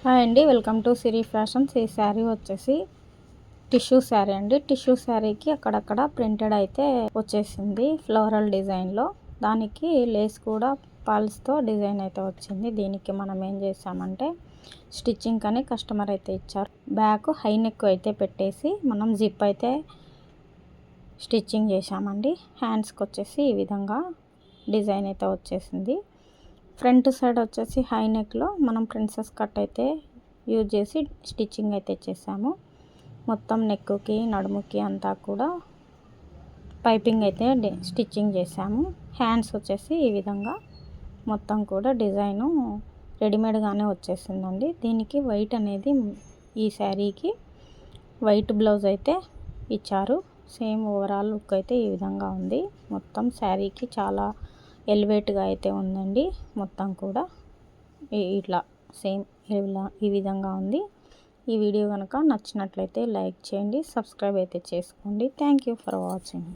Hi అండి, welcome to Siri fashions. ఈ శారీ వచ్చేసి టిష్యూ శారీ అండి. టిష్యూ శారీకి అక్కడక్కడ ప్రింటెడ్ అయితే వచ్చేసింది ఫ్లోరల్ డిజైన్లో. దానికి లేస్ కూడా పాల్స్తో డిజైన్ అయితే వచ్చింది. దీనికి మనం ఏం చేసామంటే స్టిచ్చింగ్ అని కస్టమర్ అయితే ఇచ్చారు. బ్యాక్ హై నెక్ అయితే పెట్టేసి మనం జిప్ అయితే స్టిచ్చింగ్ చేసామండి. హ్యాండ్స్కి వచ్చేసి ఈ విధంగా డిజైన్ అయితే వచ్చేసింది. ఫ్రంట్ సైడ్ వచ్చేసి హై నెక్లో మనం ప్రిన్సెస్ కట్ అయితే యూజ్ చేసి స్టిచ్చింగ్ అయితే చేసాము. మొత్తం నెక్కి నడుముకి అంతా కూడా పైపింగ్ అయితే స్టిచ్చింగ్ చేసాము. హ్యాండ్స్ వచ్చేసి ఈ విధంగా మొత్తం కూడా డిజైను రెడీమేడ్గానే వచ్చేసిందండి. దీనికి వైట్ అనేది ఈ శారీకి వైట్ బ్లౌజ్ అయితే ఇచ్చారు. సేమ్ ఓవరాల్ లుక్ అయితే ఈ విధంగా ఉంది. మొత్తం శారీకి చాలా ఎలివేట్గా అయితే ఉందండి. మొత్తం కూడా ఇట్లా సేమ్ ఈ విధంగా ఉంది. ఈ వీడియో కనుక నచ్చినట్లయితే లైక్ చేయండి, సబ్స్క్రైబ్ అయితే చేసుకోండి. Thank you for watching.